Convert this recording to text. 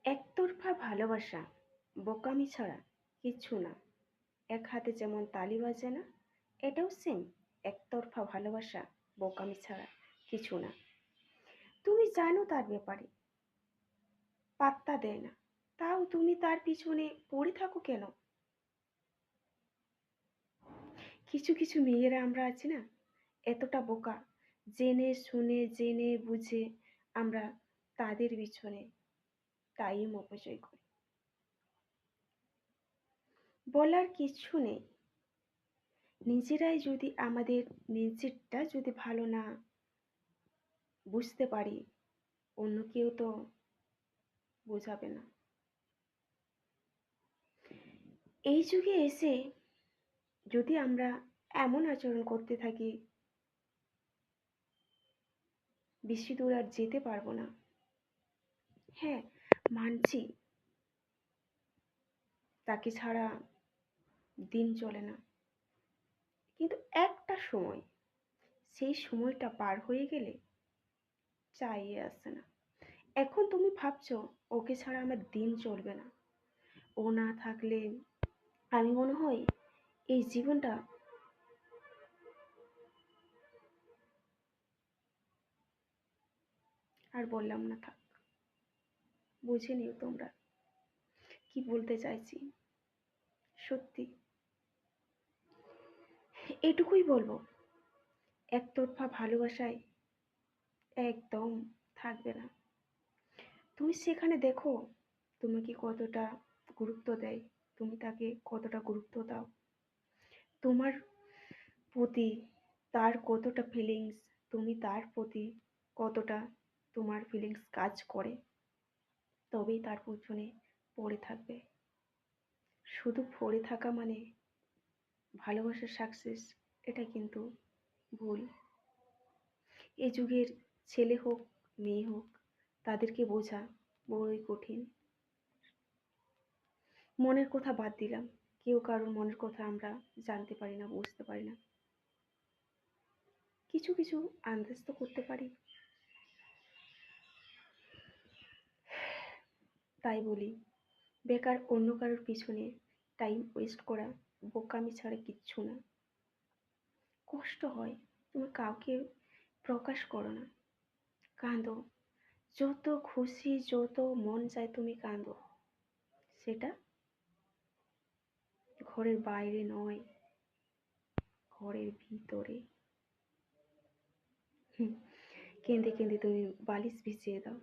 একতরফা ভালোবাসা বোকামি ছাড়া কিচ্ছু না। এক হাতে যেমন তালি বাজে না, এটাও সেম। একতরফা ভালোবাসা বোকামি ছাড়া কিছু না। তুমি জানো তার ব্যাপারে, পাত্তা দেয় না, তাও তুমি তার পিছনে পড়ে থাকো কেন? কিছু কিছু মেয়েরা আমরা আছি না, এতটা বোকা, জেনে শুনে জেনে বুঝে আমরা তাদের পিছনে টাইম অপচয় করি। বলার কিছু নেই। নিজেরাই যদি আমাদের নিজেরটা যদি ভালো না বুঝতে পারি, অন্য কেউ তো বোঝাবে না। এই যুগে এসে যদি আমরা এমন আচরণ করতে থাকি, বেশি দূর আর যেতে পারবো না। হ্যাঁ, মানছি তাকে ছাড়া দিন চলে না, কিন্তু একটা সময়, সেই সময়টা পার হয়ে গেলে চাইয়ে আসে না। এখন তুমি ভাবছো ওকে ছাড়া আমার দিন চলবে না, ও না থাকলে আমি মনে হয় এই জীবনটা। আর বললাম না, থাক, বুঝে নিও তোমরা কি বলতে চাইছি। সত্যি এটুকুই বলবো, একতরফা ভালোবাসায় একদম থাকবে না। তুমি সেখানে দেখো তোমাকে কতটা গুরুত্ব দেয়, তুমি তাকে কতটা গুরুত্ব দাও, তোমার প্রতি তার কতটা ফিলিংস, তুমি তার প্রতি কতটা তোমার ফিলিংস কাজ করে, তবেই তার পিছনে পড়ে থাকবে। শুধু পড়ে থাকা মানে ভালোবাসার সাকসেস, এটা কিন্তু ভুল। এই যুগের ছেলে হোক মেয়ে হোক, তাদেরকে বোঝা বড়ই কঠিন। মনের কথা বাদ দিলাম, কেউ কারোর মনের কথা আমরা জানতে পারি না, বুঝতে পারি না। কিছু কিছু আন্দাজ তো করতে পারি। তাই বলি, বেকার অন্য কারোর পিছনে টাইম ওয়েস্ট করা বোকামি ছাড়া কিচ্ছু না। কষ্ট হয়, তুমি কাউকে প্রকাশ করো না, কাঁদো, যত খুশি যত মন চায় তুমি কাঁদো, সেটা ঘরের বাইরে নয়, ঘরের ভিতরে। হুম, কেঁদে কেঁদে তুমি বালিশ ভিজিয়ে দাও,